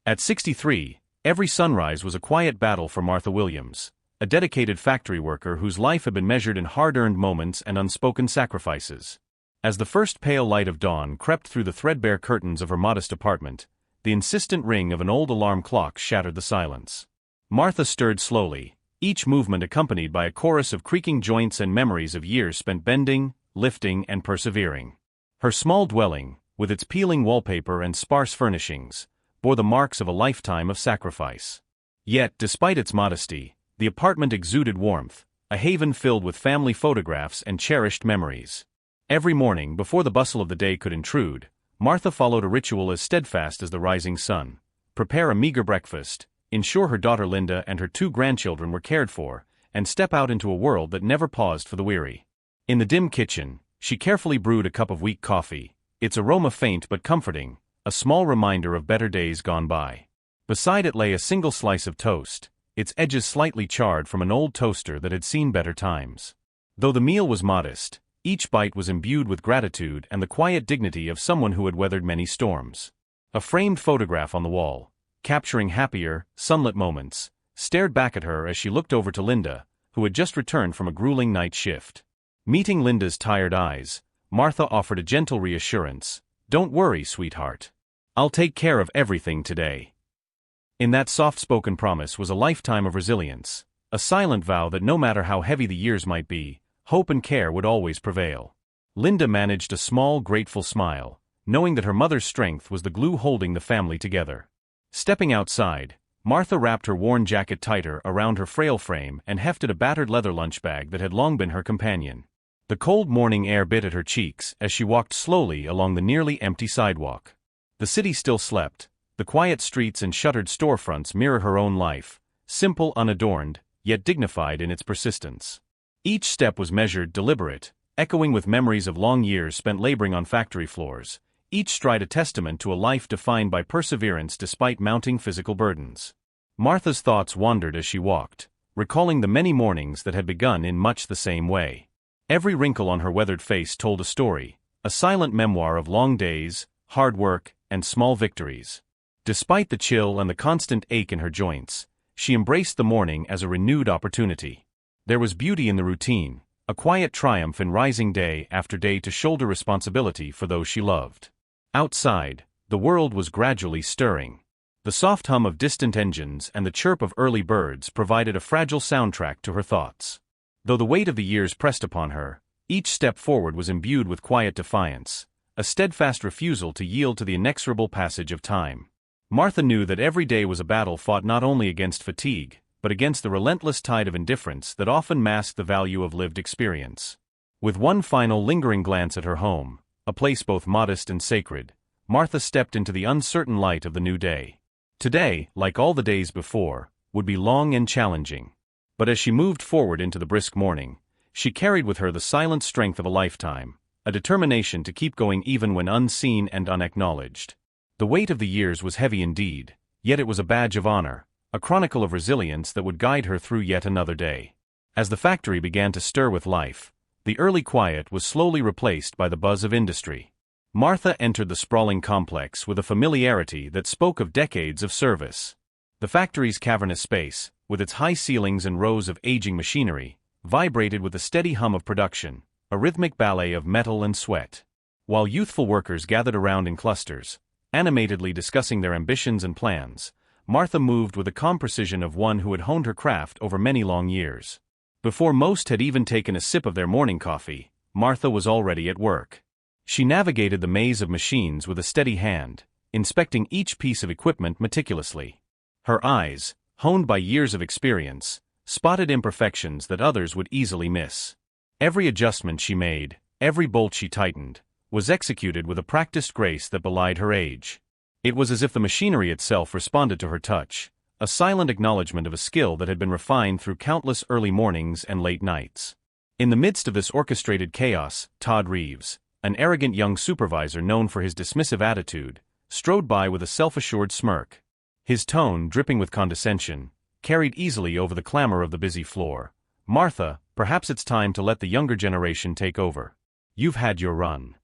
At 63, every sunrise was a quiet battle for Martha Williams, a dedicated factory worker whose life had been measured in hard-earned moments and unspoken sacrifices. As the first pale light of dawn crept through the threadbare curtains of her modest apartment, the insistent ring of an old alarm clock shattered the silence. Martha stirred slowly, each movement accompanied by a chorus of creaking joints and memories of years spent bending, lifting, and persevering. Her small dwelling, with its peeling wallpaper and sparse furnishings, bore the marks of a lifetime of sacrifice. Yet, despite its modesty, the apartment exuded warmth, a haven filled with family photographs and cherished memories. Every morning, before the bustle of the day could intrude, Martha followed a ritual as steadfast as the rising sun: prepare a meager breakfast, ensure her daughter Linda and her 2 grandchildren were cared for, and step out into a world that never paused for the weary. In the dim kitchen, she carefully brewed a cup of weak coffee, its aroma faint but comforting, a small reminder of better days gone by. Beside it lay a single slice of toast, its edges slightly charred from an old toaster that had seen better times. Though the meal was modest, each bite was imbued with gratitude and the quiet dignity of someone who had weathered many storms. A framed photograph on the wall, capturing happier, sunlit moments, stared back at her as she looked over to Linda, who had just returned from a grueling night shift. Meeting Linda's tired eyes, Martha offered a gentle reassurance: "Don't worry, sweetheart. I'll take care of everything today." In that soft-spoken promise was a lifetime of resilience, a silent vow that no matter how heavy the years might be, hope and care would always prevail. Linda managed a small, grateful smile, knowing that her mother's strength was the glue holding the family together. Stepping outside, Martha wrapped her worn jacket tighter around her frail frame and hefted a battered leather lunch bag that had long been her companion. The cold morning air bit at her cheeks as she walked slowly along the nearly empty sidewalk. The city still slept, the quiet streets and shuttered storefronts mirrored her own life, simple, unadorned, yet dignified in its persistence. Each step was measured, deliberate, echoing with memories of long years spent laboring on factory floors, each stride a testament to a life defined by perseverance despite mounting physical burdens. Martha's thoughts wandered as she walked, recalling the many mornings that had begun in much the same way. Every wrinkle on her weathered face told a story, a silent memoir of long days, hard work, and small victories. Despite the chill and the constant ache in her joints, she embraced the morning as a renewed opportunity. There was beauty in the routine, a quiet triumph in rising day after day to shoulder responsibility for those she loved. Outside, the world was gradually stirring. The soft hum of distant engines and the chirp of early birds provided a fragile soundtrack to her thoughts. Though the weight of the years pressed upon her, each step forward was imbued with quiet defiance, a steadfast refusal to yield to the inexorable passage of time. Martha knew that every day was a battle fought not only against fatigue, but against the relentless tide of indifference that often masked the value of lived experience. With one final lingering glance at her home, a place both modest and sacred, Martha stepped into the uncertain light of the new day. Today, like all the days before, would be long and challenging. But as she moved forward into the brisk morning, she carried with her the silent strength of a lifetime, a determination to keep going even when unseen and unacknowledged. The weight of the years was heavy indeed, yet it was a badge of honor, a chronicle of resilience that would guide her through yet another day. As the factory began to stir with life, the early quiet was slowly replaced by the buzz of industry. Martha entered the sprawling complex with a familiarity that spoke of decades of service. The factory's cavernous space, with its high ceilings and rows of aging machinery, vibrated with a steady hum of production, a rhythmic ballet of metal and sweat. While youthful workers gathered around in clusters, animatedly discussing their ambitions and plans, Martha moved with the calm precision of one who had honed her craft over many long years. Before most had even taken a sip of their morning coffee, Martha was already at work. She navigated the maze of machines with a steady hand, inspecting each piece of equipment meticulously. Her eyes, honed by years of experience, spotted imperfections that others would easily miss. Every adjustment she made, every bolt she tightened, was executed with a practiced grace that belied her age. It was as if the machinery itself responded to her touch, a silent acknowledgement of a skill that had been refined through countless early mornings and late nights. In the midst of this orchestrated chaos, Todd Reeves, an arrogant young supervisor known for his dismissive attitude, strode by with a self-assured smirk. His tone, dripping with condescension, carried easily over the clamor of the busy floor. "Martha, perhaps it's time to let the younger generation take over. You've had your run."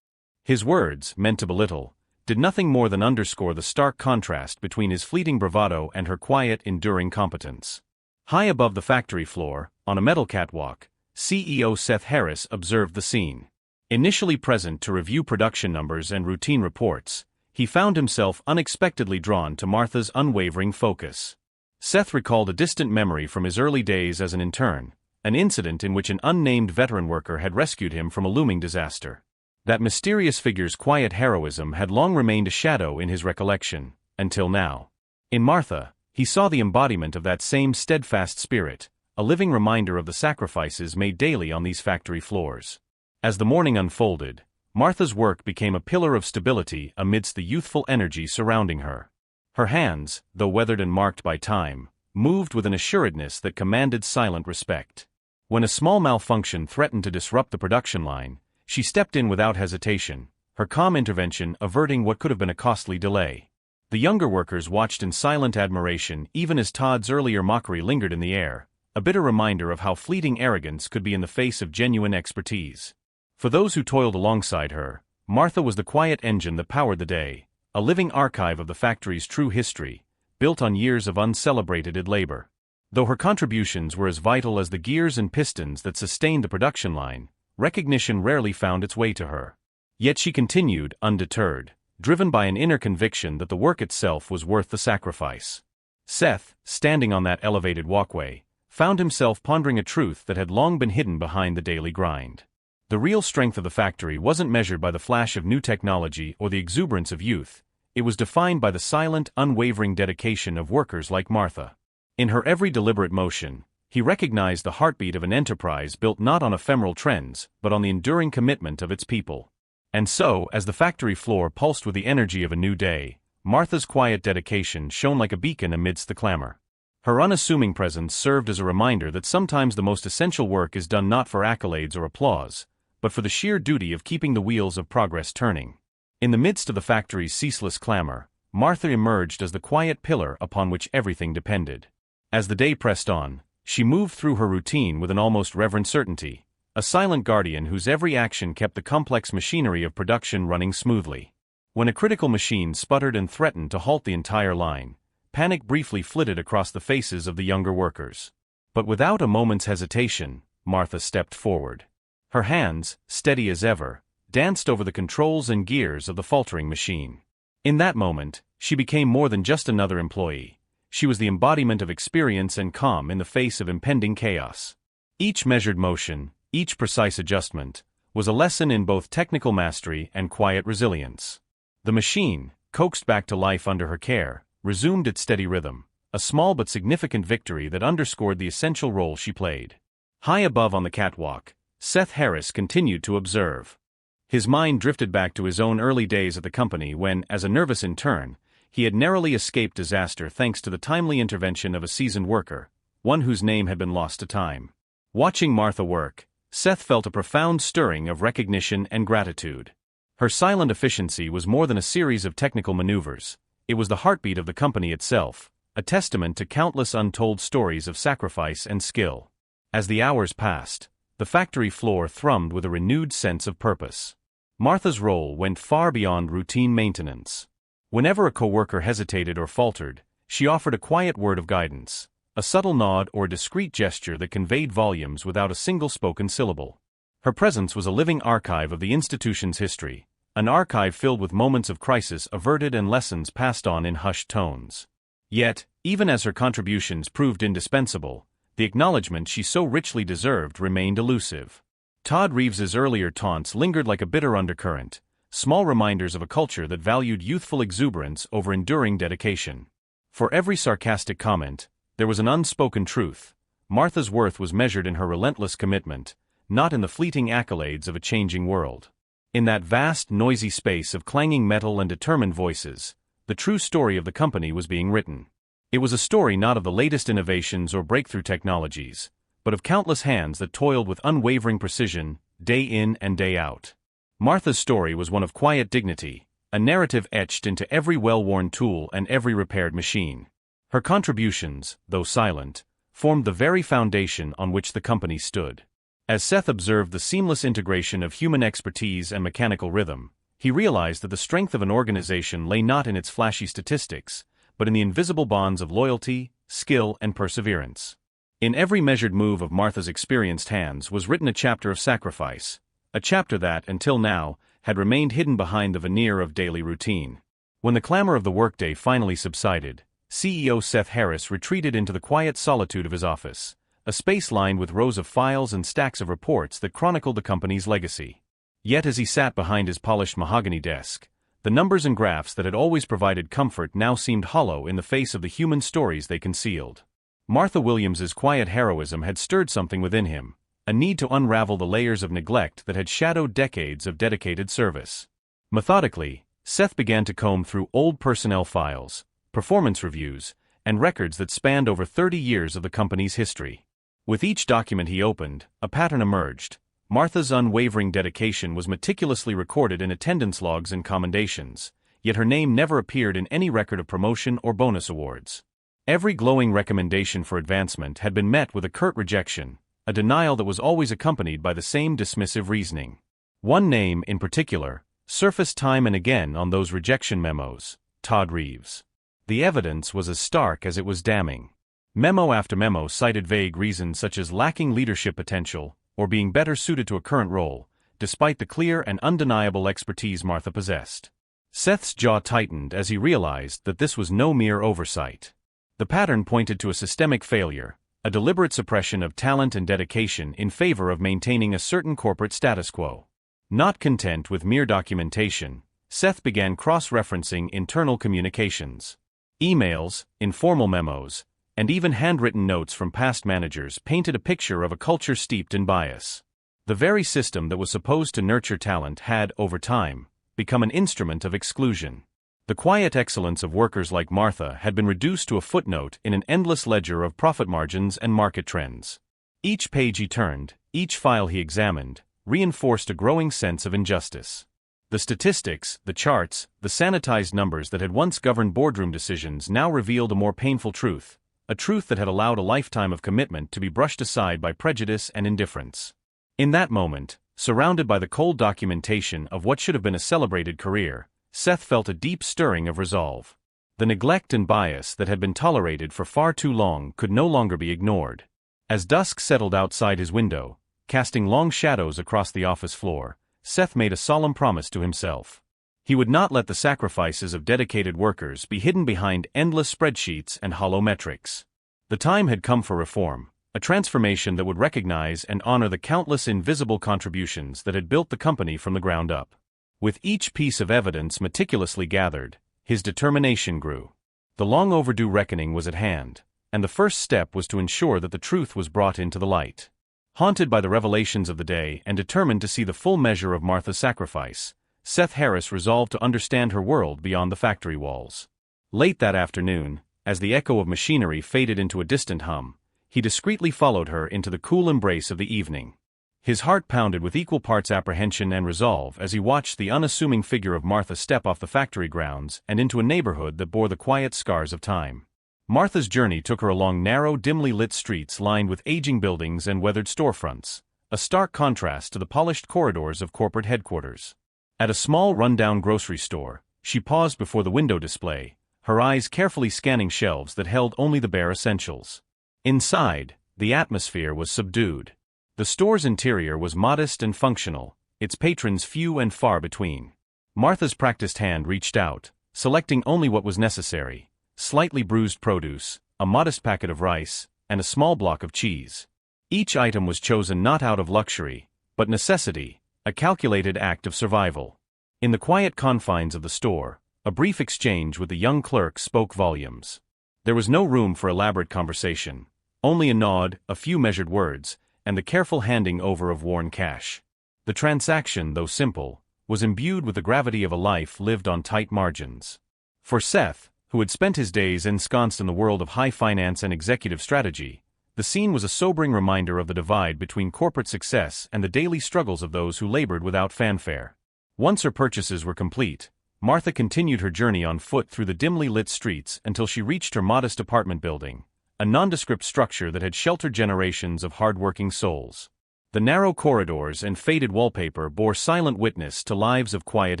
His words, meant to belittle, did nothing more than underscore the stark contrast between his fleeting bravado and her quiet, enduring competence. High above the factory floor, on a metal catwalk, CEO Seth Harris observed the scene. Initially present to review production numbers and routine reports, he found himself unexpectedly drawn to Martha's unwavering focus. Seth recalled a distant memory from his early days as an intern, an incident in which an unnamed veteran worker had rescued him from a looming disaster. That mysterious figure's quiet heroism had long remained a shadow in his recollection, until now. In Martha, he saw the embodiment of that same steadfast spirit, a living reminder of the sacrifices made daily on these factory floors. As the morning unfolded, Martha's work became a pillar of stability amidst the youthful energy surrounding her. Her hands, though weathered and marked by time, moved with an assuredness that commanded silent respect. When a small malfunction threatened to disrupt the production line, she stepped in without hesitation, her calm intervention averting what could have been a costly delay. The younger workers watched in silent admiration even as Todd's earlier mockery lingered in the air, a bitter reminder of how fleeting arrogance could be in the face of genuine expertise. For those who toiled alongside her, Martha was the quiet engine that powered the day, a living archive of the factory's true history, built on years of uncelebrated labor. Though her contributions were as vital as the gears and pistons that sustained the production line, recognition rarely found its way to her. Yet she continued, undeterred, driven by an inner conviction that the work itself was worth the sacrifice. Seth, standing on that elevated walkway, found himself pondering a truth that had long been hidden behind the daily grind. The real strength of the factory wasn't measured by the flash of new technology or the exuberance of youth, it was defined by the silent, unwavering dedication of workers like Martha. In her every deliberate motion, he recognized the heartbeat of an enterprise built not on ephemeral trends, but on the enduring commitment of its people. And so, as the factory floor pulsed with the energy of a new day, Martha's quiet dedication shone like a beacon amidst the clamor. Her unassuming presence served as a reminder that sometimes the most essential work is done not for accolades or applause, but for the sheer duty of keeping the wheels of progress turning. In the midst of the factory's ceaseless clamor, Martha emerged as the quiet pillar upon which everything depended. As the day pressed on, she moved through her routine with an almost reverent certainty, a silent guardian whose every action kept the complex machinery of production running smoothly. When a critical machine sputtered and threatened to halt the entire line, panic briefly flitted across the faces of the younger workers. But without a moment's hesitation, Martha stepped forward. Her hands, steady as ever, danced over the controls and gears of the faltering machine. In that moment, she became more than just another employee. She was the embodiment of experience and calm in the face of impending chaos. Each measured motion, each precise adjustment, was a lesson in both technical mastery and quiet resilience. The machine, coaxed back to life under her care, resumed its steady rhythm, a small but significant victory that underscored the essential role she played. High above on the catwalk, Seth Harris continued to observe. His mind drifted back to his own early days at the company when, as a nervous intern, he had narrowly escaped disaster thanks to the timely intervention of a seasoned worker, one whose name had been lost to time. Watching Martha work, Seth felt a profound stirring of recognition and gratitude. Her silent efficiency was more than a series of technical maneuvers, it was the heartbeat of the company itself, a testament to countless untold stories of sacrifice and skill. As the hours passed, the factory floor thrummed with a renewed sense of purpose. Martha's role went far beyond routine maintenance. Whenever a coworker hesitated or faltered, she offered a quiet word of guidance, a subtle nod or discreet gesture that conveyed volumes without a single spoken syllable. Her presence was a living archive of the institution's history, an archive filled with moments of crisis averted and lessons passed on in hushed tones. Yet, even as her contributions proved indispensable, the acknowledgement she so richly deserved remained elusive. Todd Reeves's earlier taunts lingered like a bitter undercurrent, small reminders of a culture that valued youthful exuberance over enduring dedication. For every sarcastic comment, there was an unspoken truth. Martha's worth was measured in her relentless commitment, not in the fleeting accolades of a changing world. In that vast, noisy space of clanging metal and determined voices, the true story of the company was being written. It was a story not of the latest innovations or breakthrough technologies, but of countless hands that toiled with unwavering precision, day in and day out. Martha's story was one of quiet dignity, a narrative etched into every well-worn tool and every repaired machine. Her contributions, though silent, formed the very foundation on which the company stood. As Seth observed the seamless integration of human expertise and mechanical rhythm, He realized that the strength of an organization lay not in its flashy statistics, but in the invisible bonds of loyalty, skill, and perseverance. In every measured move of Martha's experienced hands was written a chapter of sacrifice, a chapter that, until now, had remained hidden behind the veneer of daily routine. When the clamor of the workday finally subsided, CEO Seth Harris retreated into the quiet solitude of his office, a space lined with rows of files and stacks of reports that chronicled the company's legacy. Yet as he sat behind his polished mahogany desk, the numbers and graphs that had always provided comfort now seemed hollow in the face of the human stories they concealed. Martha Williams's quiet heroism had stirred something within him, a need to unravel the layers of neglect that had shadowed decades of dedicated service. Methodically, Seth began to comb through old personnel files, performance reviews, and records that spanned over 30 years of the company's history. With each document he opened, a pattern emerged. Martha's unwavering dedication was meticulously recorded in attendance logs and commendations, yet her name never appeared in any record of promotion or bonus awards. Every glowing recommendation for advancement had been met with a curt rejection, a denial that was always accompanied by the same dismissive reasoning. One name, in particular, surfaced time and again on those rejection memos: Todd Reeves. The evidence was as stark as it was damning. Memo after memo cited vague reasons such as lacking leadership potential, or being better suited to a current role, despite the clear and undeniable expertise Martha possessed. Seth's jaw tightened as he realized that this was no mere oversight. The pattern pointed to a systemic failure, a deliberate suppression of talent and dedication in favor of maintaining a certain corporate status quo. Not content with mere documentation, Seth began cross-referencing internal communications. Emails, informal memos, and even handwritten notes from past managers painted a picture of a culture steeped in bias. The very system that was supposed to nurture talent had, over time, become an instrument of exclusion. The quiet excellence of workers like Martha had been reduced to a footnote in an endless ledger of profit margins and market trends. Each page he turned, each file he examined, reinforced a growing sense of injustice. The statistics, the charts, the sanitized numbers that had once governed boardroom decisions now revealed a more painful truth. A truth that had allowed a lifetime of commitment to be brushed aside by prejudice and indifference. In that moment, surrounded by the cold documentation of what should have been a celebrated career, Seth felt a deep stirring of resolve. The neglect and bias that had been tolerated for far too long could no longer be ignored. As dusk settled outside his window, casting long shadows across the office floor, Seth made a solemn promise to himself. He would not let the sacrifices of dedicated workers be hidden behind endless spreadsheets and hollow metrics. The time had come for reform, a transformation that would recognize and honor the countless invisible contributions that had built the company from the ground up. With each piece of evidence meticulously gathered, his determination grew. The long overdue reckoning was at hand, and the first step was to ensure that the truth was brought into the light. Haunted by the revelations of the day and determined to see the full measure of Martha's sacrifice, Seth Harris resolved to understand her world beyond the factory walls. Late that afternoon, as the echo of machinery faded into a distant hum, he discreetly followed her into the cool embrace of the evening. His heart pounded with equal parts apprehension and resolve as he watched the unassuming figure of Martha step off the factory grounds and into a neighborhood that bore the quiet scars of time. Martha's journey took her along narrow, dimly lit streets lined with aging buildings and weathered storefronts, a stark contrast to the polished corridors of corporate headquarters. At a small rundown grocery store, she paused before the window display, her eyes carefully scanning shelves that held only the bare essentials. Inside, the atmosphere was subdued. The store's interior was modest and functional, its patrons few and far between. Martha's practiced hand reached out, selecting only what was necessary: slightly bruised produce, a modest packet of rice, and a small block of cheese. Each item was chosen not out of luxury, but necessity, a calculated act of survival. In the quiet confines of the store, a brief exchange with the young clerk spoke volumes. There was no room for elaborate conversation, only a nod, a few measured words, and the careful handing over of worn cash. The transaction, though simple, was imbued with the gravity of a life lived on tight margins. For Seth, who had spent his days ensconced in the world of high finance and executive strategy, the scene was a sobering reminder of the divide between corporate success and the daily struggles of those who labored without fanfare. Once her purchases were complete, Martha continued her journey on foot through the dimly lit streets until she reached her modest apartment building, a nondescript structure that had sheltered generations of hard-working souls. The narrow corridors and faded wallpaper bore silent witness to lives of quiet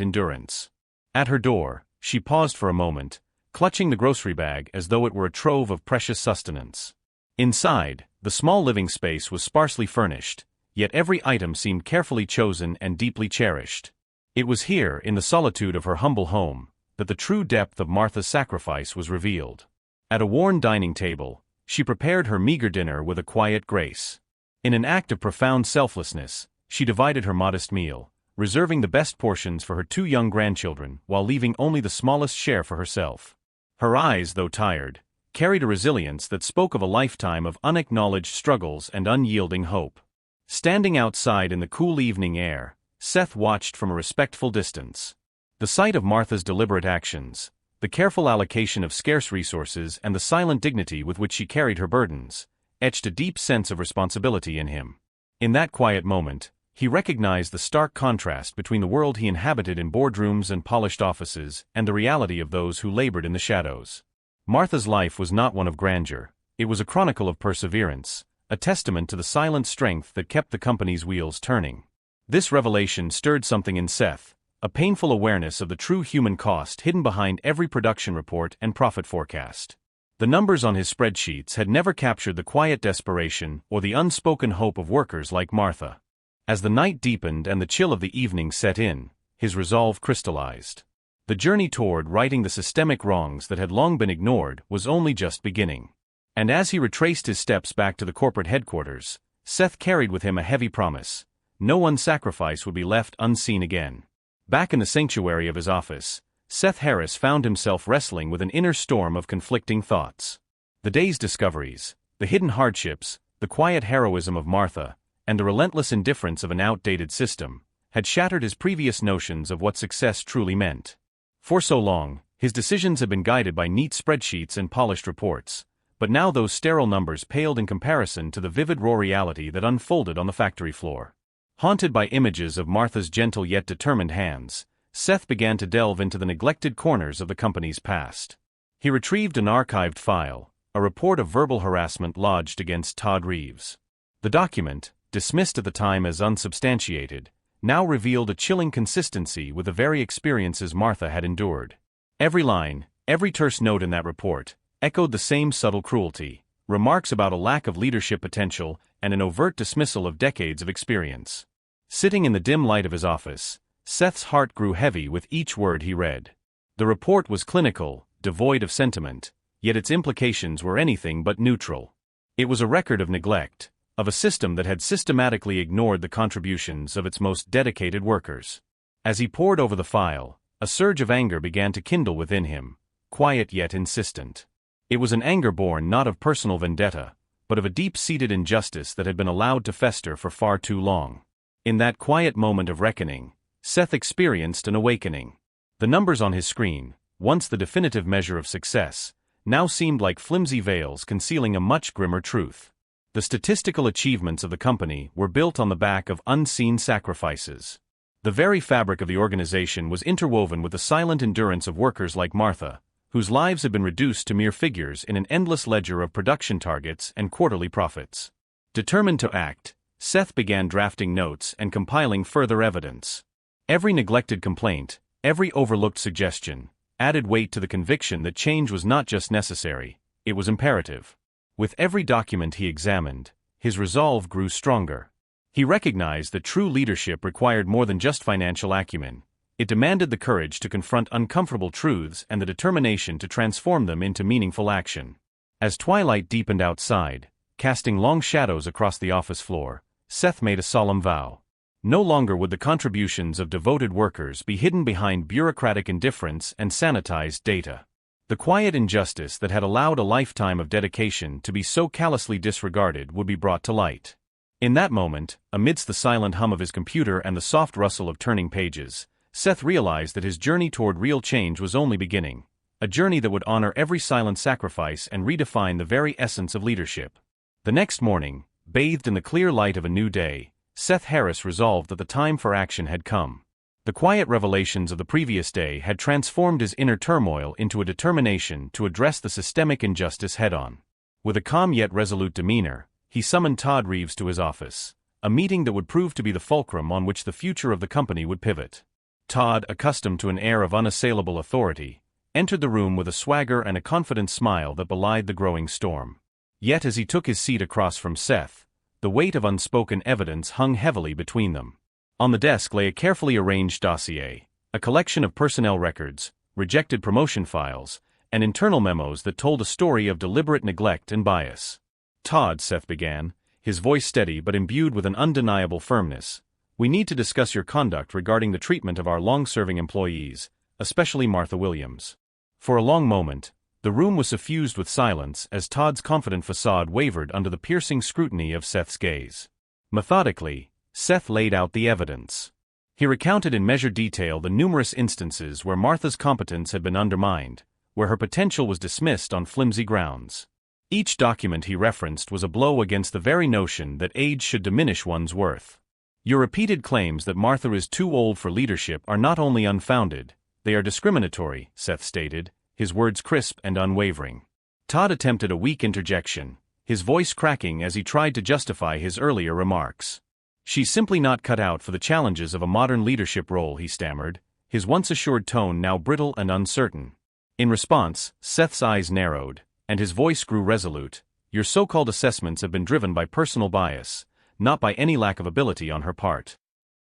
endurance. At her door, she paused for a moment, clutching the grocery bag as though it were a trove of precious sustenance. Inside, the small living space was sparsely furnished, yet every item seemed carefully chosen and deeply cherished. It was here, in the solitude of her humble home, that the true depth of Martha's sacrifice was revealed. At a worn dining table, she prepared her meager dinner with a quiet grace. In an act of profound selflessness, she divided her modest meal, reserving the best portions for her 2 young grandchildren while leaving only the smallest share for herself. Her eyes, though tired, carried a resilience that spoke of a lifetime of unacknowledged struggles and unyielding hope. Standing outside in the cool evening air, Seth watched from a respectful distance. The sight of Martha's deliberate actions, the careful allocation of scarce resources and the silent dignity with which she carried her burdens, etched a deep sense of responsibility in him. In that quiet moment, he recognized the stark contrast between the world he inhabited in boardrooms and polished offices and the reality of those who labored in the shadows. Martha's life was not one of grandeur, it was a chronicle of perseverance, a testament to the silent strength that kept the company's wheels turning. This revelation stirred something in Seth, a painful awareness of the true human cost hidden behind every production report and profit forecast. The numbers on his spreadsheets had never captured the quiet desperation or the unspoken hope of workers like Martha. As the night deepened and the chill of the evening set in, his resolve crystallized. The journey toward righting the systemic wrongs that had long been ignored was only just beginning. And as he retraced his steps back to the corporate headquarters, Seth carried with him a heavy promise: no one sacrifice would be left unseen again. Back in the sanctuary of his office, Seth Harris found himself wrestling with an inner storm of conflicting thoughts. The day's discoveries, the hidden hardships, the quiet heroism of Martha, and the relentless indifference of an outdated system, had shattered his previous notions of what success truly meant. For so long, his decisions had been guided by neat spreadsheets and polished reports, but now those sterile numbers paled in comparison to the vivid raw reality that unfolded on the factory floor. Haunted by images of Martha's gentle yet determined hands, Seth began to delve into the neglected corners of the company's past. He retrieved an archived file, a report of verbal harassment lodged against Todd Reeves. The document, dismissed at the time as unsubstantiated, now revealed a chilling consistency with the very experiences Martha had endured. Every line, every terse note in that report, echoed the same subtle cruelty, remarks about a lack of leadership potential and an overt dismissal of decades of experience. Sitting in the dim light of his office, Seth's heart grew heavy with each word he read. The report was clinical, devoid of sentiment, yet its implications were anything but neutral. It was a record of neglect, of a system that had systematically ignored the contributions of its most dedicated workers. As he pored over the file, a surge of anger began to kindle within him, quiet yet insistent. It was an anger born not of personal vendetta, but of a deep-seated injustice that had been allowed to fester for far too long. In that quiet moment of reckoning, Seth experienced an awakening. The numbers on his screen, once the definitive measure of success, now seemed like flimsy veils concealing a much grimmer truth. The statistical achievements of the company were built on the back of unseen sacrifices. The very fabric of the organization was interwoven with the silent endurance of workers like Martha, whose lives had been reduced to mere figures in an endless ledger of production targets and quarterly profits. Determined to act, Seth began drafting notes and compiling further evidence. Every neglected complaint, every overlooked suggestion, added weight to the conviction that change was not just necessary, it was imperative. With every document he examined, his resolve grew stronger. He recognized that true leadership required more than just financial acumen. It demanded the courage to confront uncomfortable truths and the determination to transform them into meaningful action. As twilight deepened outside, casting long shadows across the office floor, Seth made a solemn vow. No longer would the contributions of devoted workers be hidden behind bureaucratic indifference and sanitized data. The quiet injustice that had allowed a lifetime of dedication to be so callously disregarded would be brought to light. In that moment, amidst the silent hum of his computer and the soft rustle of turning pages, Seth realized that his journey toward real change was only beginning, a journey that would honor every silent sacrifice and redefine the very essence of leadership. The next morning, bathed in the clear light of a new day, Seth Harris resolved that the time for action had come. The quiet revelations of the previous day had transformed his inner turmoil into a determination to address the systemic injustice head-on. With a calm yet resolute demeanor, he summoned Todd Reeves to his office, a meeting that would prove to be the fulcrum on which the future of the company would pivot. Todd, accustomed to an air of unassailable authority, entered the room with a swagger and a confident smile that belied the growing storm. Yet as he took his seat across from Seth, the weight of unspoken evidence hung heavily between them. On the desk lay a carefully arranged dossier, a collection of personnel records, rejected promotion files, and internal memos that told a story of deliberate neglect and bias. "Todd," Seth began, his voice steady but imbued with an undeniable firmness, "we need to discuss your conduct regarding the treatment of our long-serving employees, especially Martha Williams." For a long moment, the room was suffused with silence as Todd's confident facade wavered under the piercing scrutiny of Seth's gaze. Methodically, Seth laid out the evidence. He recounted in measured detail the numerous instances where Martha's competence had been undermined, where her potential was dismissed on flimsy grounds. Each document he referenced was a blow against the very notion that age should diminish one's worth. "Your repeated claims that Martha is too old for leadership are not only unfounded, they are discriminatory," Seth stated, his words crisp and unwavering. Todd attempted a weak interjection, his voice cracking as he tried to justify his earlier remarks. "She's simply not cut out for the challenges of a modern leadership role," he stammered, his once assured tone now brittle and uncertain. In response, Seth's eyes narrowed, and his voice grew resolute. "Your so-called assessments have been driven by personal bias, not by any lack of ability on her part."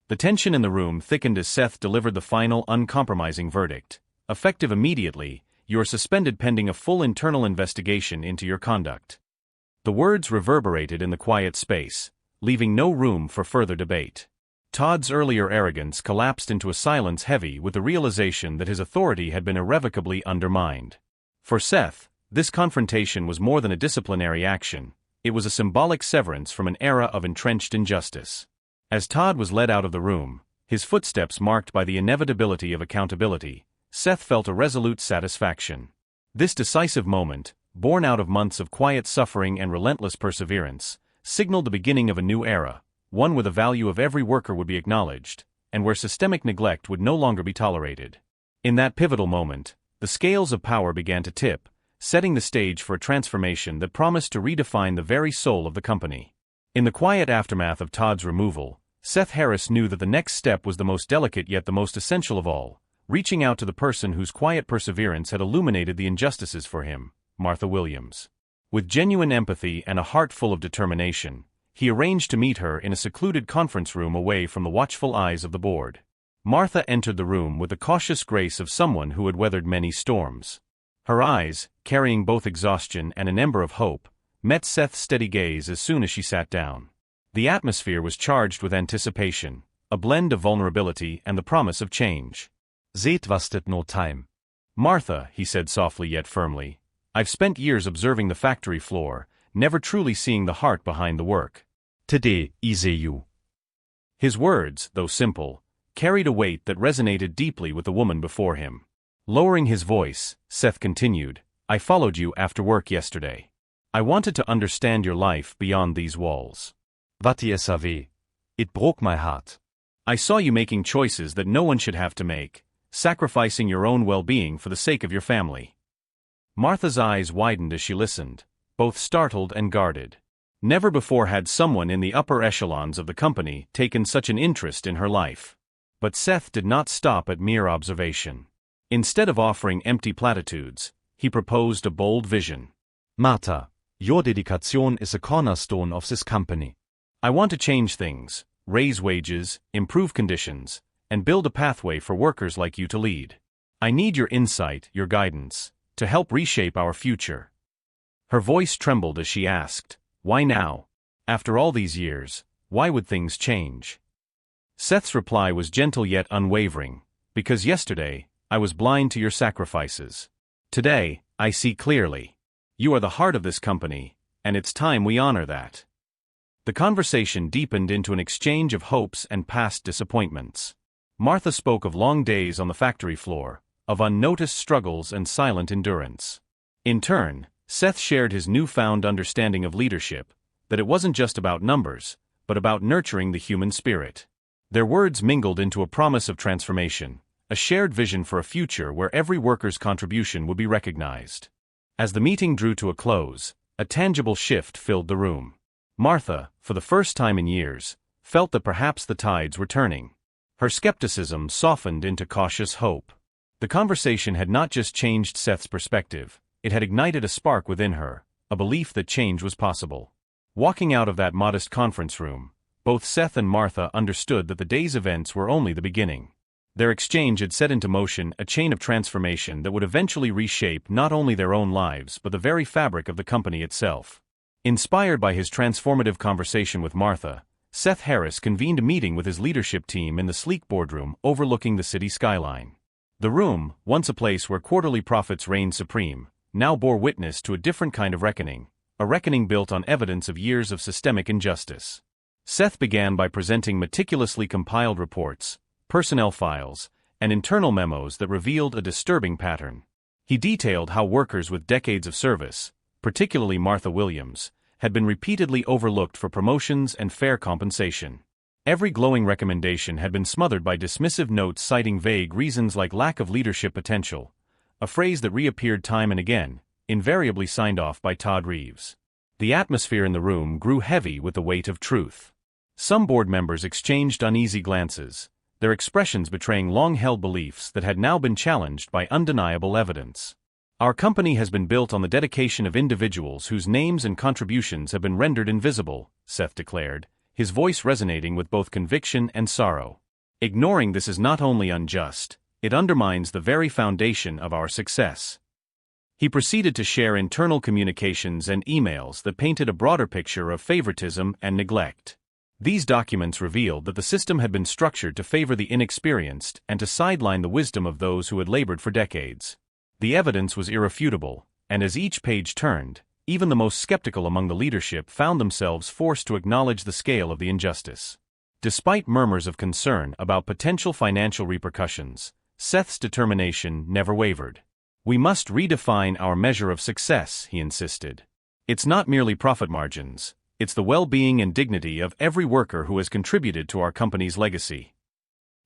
The tension in the room thickened as Seth delivered the final, uncompromising verdict. "Effective immediately, you are suspended pending a full internal investigation into your conduct." The words reverberated in the quiet space, leaving no room for further debate. Todd's earlier arrogance collapsed into a silence heavy with the realization that his authority had been irrevocably undermined. For Seth, this confrontation was more than a disciplinary action, it was a symbolic severance from an era of entrenched injustice. As Todd was led out of the room, his footsteps marked by the inevitability of accountability, Seth felt a resolute satisfaction. This decisive moment, born out of months of quiet suffering and relentless perseverance, signaled the beginning of a new era, one where the value of every worker would be acknowledged, and where systemic neglect would no longer be tolerated. In that pivotal moment, the scales of power began to tip, setting the stage for a transformation that promised to redefine the very soul of the company. In the quiet aftermath of Todd's removal, Seth Harris knew that the next step was the most delicate yet the most essential of all, reaching out to the person whose quiet perseverance had illuminated the injustices for him, Martha Williams. With genuine empathy and a heart full of determination, he arranged to meet her in a secluded conference room away from the watchful eyes of the board. Martha entered the room with the cautious grace of someone who had weathered many storms. Her eyes, carrying both exhaustion and an ember of hope, met Seth's steady gaze as soon as she sat down. The atmosphere was charged with anticipation, a blend of vulnerability and the promise of change. "Zet wasted no time." "Martha," he said softly yet firmly, "I've spent years observing the factory floor, never truly seeing the heart behind the work. Today, I see you." His words, though simple, carried a weight that resonated deeply with the woman before him. Lowering his voice, Seth continued, "I followed you after work yesterday. I wanted to understand your life beyond these walls. What you savez? It broke my heart. I saw you making choices that no one should have to make, sacrificing your own well-being for the sake of your family." Martha's eyes widened as she listened, both startled and guarded. Never before had someone in the upper echelons of the company taken such an interest in her life. But Seth did not stop at mere observation. Instead of offering empty platitudes, he proposed a bold vision. "Martha, your dedication is a cornerstone of this company. I want to change things, raise wages, improve conditions, and build a pathway for workers like you to lead. I need your insight, your guidance, to help reshape our future." Her voice trembled as she asked, "Why now? After all these years, why would things change?" Seth's reply was gentle yet unwavering, "Because yesterday, I was blind to your sacrifices. Today, I see clearly. You are the heart of this company, and it's time we honor that." The conversation deepened into an exchange of hopes and past disappointments. Martha spoke of long days on the factory floor, of unnoticed struggles and silent endurance. In turn, Seth shared his newfound understanding of leadership, that it wasn't just about numbers, but about nurturing the human spirit. Their words mingled into a promise of transformation, a shared vision for a future where every worker's contribution would be recognized. As the meeting drew to a close, a tangible shift filled the room. Martha, for the first time in years, felt that perhaps the tides were turning. Her skepticism softened into cautious hope. The conversation had not just changed Seth's perspective, it had ignited a spark within her, a belief that change was possible. Walking out of that modest conference room, both Seth and Martha understood that the day's events were only the beginning. Their exchange had set into motion a chain of transformation that would eventually reshape not only their own lives but the very fabric of the company itself. Inspired by his transformative conversation with Martha, Seth Harris convened a meeting with his leadership team in the sleek boardroom overlooking the city skyline. The room, once a place where quarterly profits reigned supreme, now bore witness to a different kind of reckoning, a reckoning built on evidence of years of systemic injustice. Seth began by presenting meticulously compiled reports, personnel files, and internal memos that revealed a disturbing pattern. He detailed how workers with decades of service, particularly Martha Williams, had been repeatedly overlooked for promotions and fair compensation. Every glowing recommendation had been smothered by dismissive notes citing vague reasons like lack of leadership potential, a phrase that reappeared time and again, invariably signed off by Todd Reeves. The atmosphere in the room grew heavy with the weight of truth. Some board members exchanged uneasy glances, their expressions betraying long-held beliefs that had now been challenged by undeniable evidence. Our company has been built on the dedication of individuals whose names and contributions have been rendered invisible, Seth declared, his voice resonating with both conviction and sorrow. Ignoring this is not only unjust, it undermines the very foundation of our success. He proceeded to share internal communications and emails that painted a broader picture of favoritism and neglect. These documents revealed that the system had been structured to favor the inexperienced and to sideline the wisdom of those who had labored for decades. The evidence was irrefutable, and as each page turned, even the most skeptical among the leadership found themselves forced to acknowledge the scale of the injustice. Despite murmurs of concern about potential financial repercussions, Seth's determination never wavered. "We must redefine our measure of success," he insisted. "It's not merely profit margins. It's the well-being and dignity of every worker who has contributed to our company's legacy."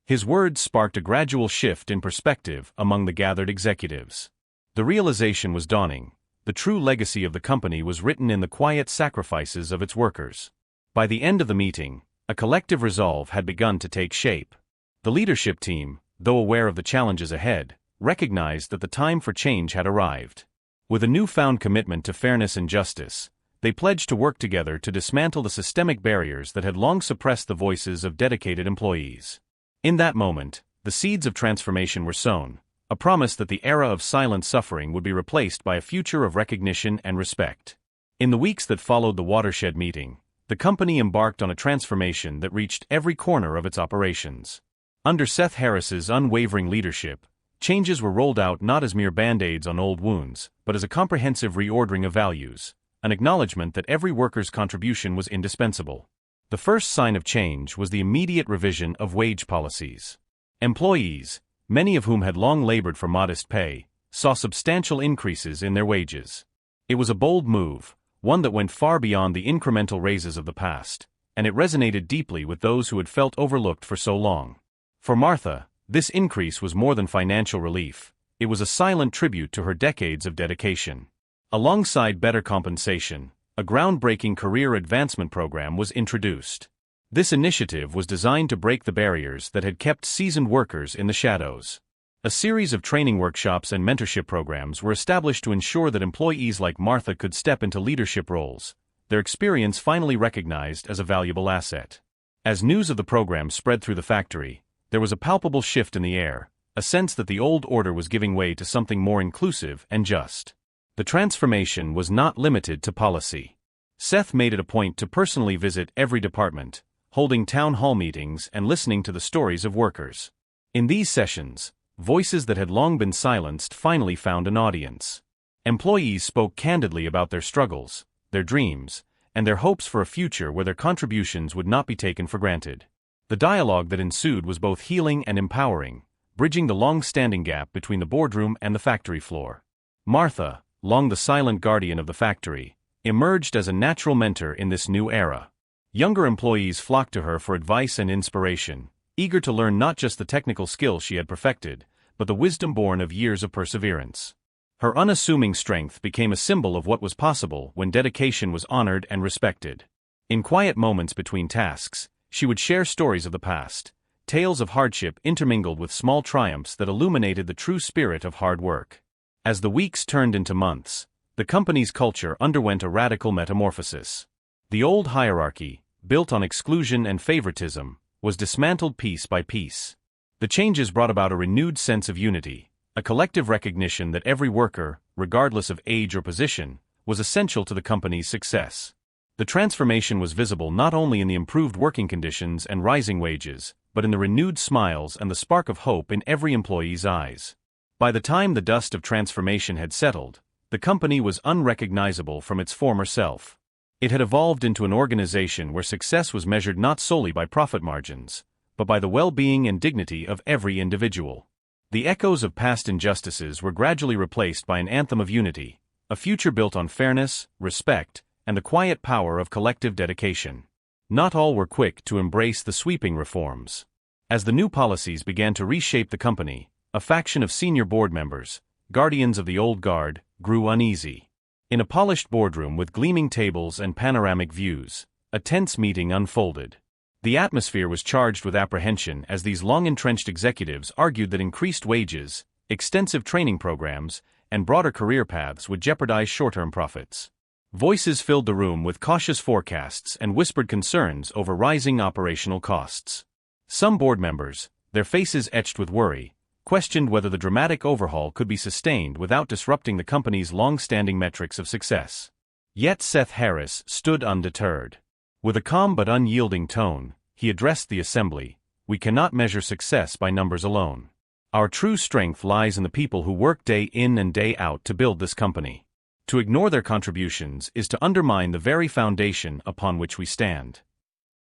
His words sparked a gradual shift in perspective among the gathered executives. The realization was dawning. The true legacy of the company was written in the quiet sacrifices of its workers. By the end of the meeting, a collective resolve had begun to take shape. The leadership team, though aware of the challenges ahead, recognized that the time for change had arrived. With a newfound commitment to fairness and justice, they pledged to work together to dismantle the systemic barriers that had long suppressed the voices of dedicated employees. In that moment, the seeds of transformation were sown, a promise that the era of silent suffering would be replaced by a future of recognition and respect. In the weeks that followed the watershed meeting, the company embarked on a transformation that reached every corner of its operations. Under Seth Harris's unwavering leadership, changes were rolled out not as mere band-aids on old wounds, but as a comprehensive reordering of values, an acknowledgement that every worker's contribution was indispensable. The first sign of change was the immediate revision of wage policies. Employees, many of whom had long labored for modest pay, saw substantial increases in their wages. It was a bold move, one that went far beyond the incremental raises of the past, and it resonated deeply with those who had felt overlooked for so long. For Martha, this increase was more than financial relief, it was a silent tribute to her decades of dedication. Alongside better compensation, a groundbreaking career advancement program was introduced. This initiative was designed to break the barriers that had kept seasoned workers in the shadows. A series of training workshops and mentorship programs were established to ensure that employees like Martha could step into leadership roles, their experience finally recognized as a valuable asset. As news of the program spread through the factory, there was a palpable shift in the air, a sense that the old order was giving way to something more inclusive and just. The transformation was not limited to policy. Seth made it a point to personally visit every department, holding town hall meetings and listening to the stories of workers. In these sessions, voices that had long been silenced finally found an audience. Employees spoke candidly about their struggles, their dreams, and their hopes for a future where their contributions would not be taken for granted. The dialogue that ensued was both healing and empowering, bridging the long-standing gap between the boardroom and the factory floor. Martha, long the silent guardian of the factory, emerged as a natural mentor in this new era. Younger employees flocked to her for advice and inspiration, eager to learn not just the technical skills she had perfected, but the wisdom born of years of perseverance. Her unassuming strength became a symbol of what was possible when dedication was honored and respected. In quiet moments between tasks, She would share stories of the past, tales of hardship intermingled with small triumphs that illuminated the true spirit of hard work. As the weeks turned into months, the company's culture underwent a radical metamorphosis. The old hierarchy, built on exclusion and favoritism, was dismantled piece by piece. The changes brought about a renewed sense of unity, a collective recognition that every worker, regardless of age or position, was essential to the company's success. The transformation was visible not only in the improved working conditions and rising wages, but in the renewed smiles and the spark of hope in every employee's eyes. By the time the dust of transformation had settled, the company was unrecognizable from its former self. It had evolved into an organization where success was measured not solely by profit margins, but by the well-being and dignity of every individual. The echoes of past injustices were gradually replaced by an anthem of unity, a future built on fairness, respect, and the quiet power of collective dedication. Not all were quick to embrace the sweeping reforms. As the new policies began to reshape the company, a faction of senior board members, guardians of the old guard, grew uneasy. In a polished boardroom with gleaming tables and panoramic views, a tense meeting unfolded. The atmosphere was charged with apprehension as these long-entrenched executives argued that increased wages, extensive training programs, and broader career paths would jeopardize short-term profits. Voices filled the room with cautious forecasts and whispered concerns over rising operational costs. Some board members, their faces etched with worry, questioned whether the dramatic overhaul could be sustained without disrupting the company's long-standing metrics of success. Yet Seth Harris stood undeterred. With a calm but unyielding tone, he addressed the assembly. "We cannot measure success by numbers alone. Our true strength lies in the people who work day in and day out to build this company. To ignore their contributions is to undermine the very foundation upon which we stand."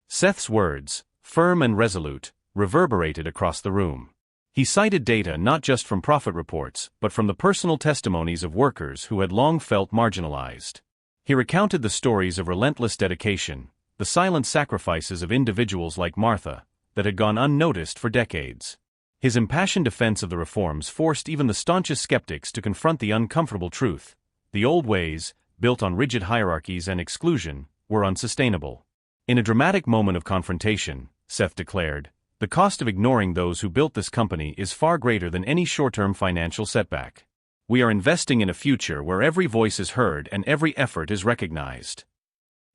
Seth's words, firm and resolute, reverberated across the room. He cited data not just from profit reports, but from the personal testimonies of workers who had long felt marginalized. He recounted the stories of relentless dedication, the silent sacrifices of individuals like Martha, that had gone unnoticed for decades. His impassioned defense of the reforms forced even the staunchest skeptics to confront the uncomfortable truth. The old ways, built on rigid hierarchies and exclusion, were unsustainable. In a dramatic moment of confrontation, Seth declared, "The cost of ignoring those who built this company is far greater than any short-term financial setback. We are investing in a future where every voice is heard and every effort is recognized."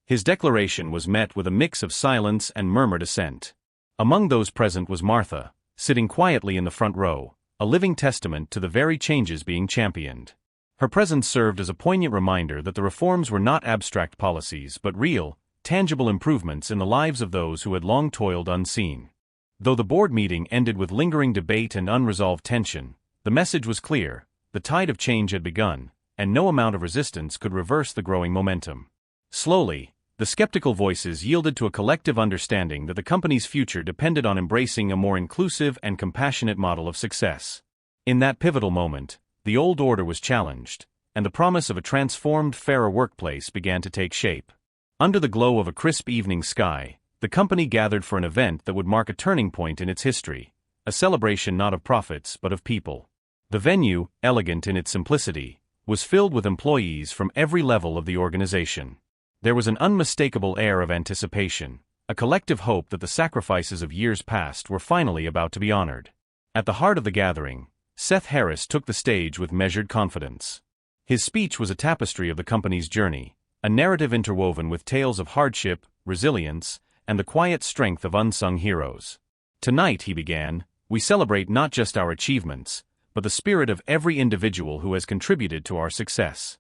His declaration was met with a mix of silence and murmured assent. Among those present was Martha, sitting quietly in the front row, a living testament to the very changes being championed. Her presence served as a poignant reminder that the reforms were not abstract policies but real, tangible improvements in the lives of those who had long toiled unseen. Though the board meeting ended with lingering debate and unresolved tension, the message was clear: the tide of change had begun, and no amount of resistance could reverse the growing momentum. Slowly, the skeptical voices yielded to a collective understanding that the company's future depended on embracing a more inclusive and compassionate model of success. In that pivotal moment, the old order was challenged, and the promise of a transformed, fairer workplace began to take shape. Under the glow of a crisp evening sky, the company gathered for an event that would mark a turning point in its history, a celebration not of profits but of people. The venue, elegant in its simplicity, was filled with employees from every level of the organization. There was an unmistakable air of anticipation, a collective hope that the sacrifices of years past were finally about to be honored. At the heart of the gathering, Seth Harris took the stage with measured confidence. His speech was a tapestry of the company's journey, a narrative interwoven with tales of hardship, resilience, and the quiet strength of unsung heroes. "Tonight," he began, "we celebrate not just our achievements, but the spirit of every individual who has contributed to our success."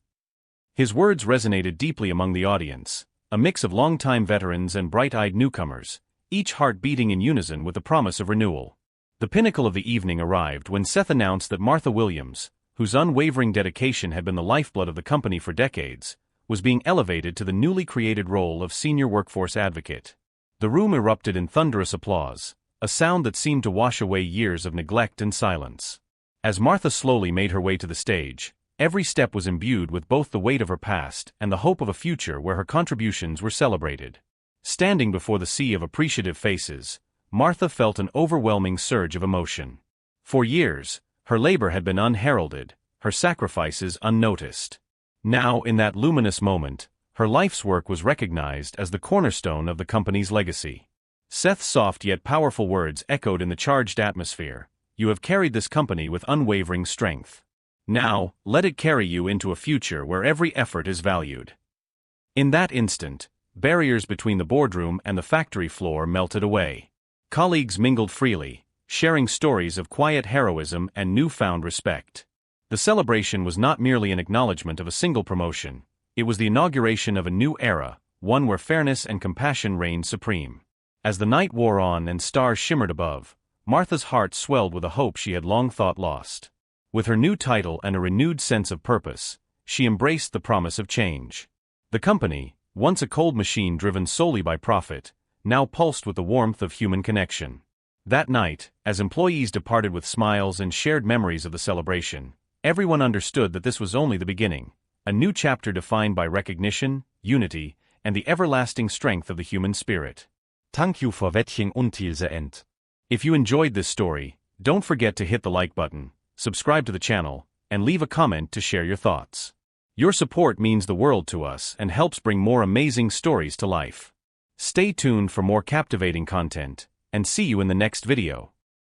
His words resonated deeply among the audience, a mix of longtime veterans and bright-eyed newcomers, each heart beating in unison with the promise of renewal. The pinnacle of the evening arrived when Seth announced that Martha Williams, whose unwavering dedication had been the lifeblood of the company for decades, was being elevated to the newly created role of Senior Workforce Advocate. The room erupted in thunderous applause, a sound that seemed to wash away years of neglect and silence. As Martha slowly made her way to the stage, every step was imbued with both the weight of her past and the hope of a future where her contributions were celebrated. Standing before the sea of appreciative faces, Martha felt an overwhelming surge of emotion. For years, her labor had been unheralded, her sacrifices unnoticed. Now, in that luminous moment, her life's work was recognized as the cornerstone of the company's legacy. Seth's soft yet powerful words echoed in the charged atmosphere. You have carried this company with unwavering strength. Now, let it carry you into a future where every effort is valued. In that instant, barriers between the boardroom and the factory floor melted away. Colleagues mingled freely, sharing stories of quiet heroism and newfound respect. The celebration was not merely an acknowledgement of a single promotion, it was the inauguration of a new era, one where fairness and compassion reigned supreme. As the night wore on and stars shimmered above, Martha's heart swelled with a hope she had long thought lost. With her new title and a renewed sense of purpose, she embraced the promise of change. The company, once a cold machine driven solely by profit, now pulsed with the warmth of human connection. That night, as employees departed with smiles and shared memories of the celebration, everyone understood that this was only the beginning, a new chapter defined by recognition, unity, and the everlasting strength of the human spirit. Thank you for watching until the end. If you enjoyed this story, don't forget to hit the like button, subscribe to the channel, and leave a comment to share your thoughts. Your support means the world to us and helps bring more amazing stories to life. Stay tuned for more captivating content, and see you in the next video.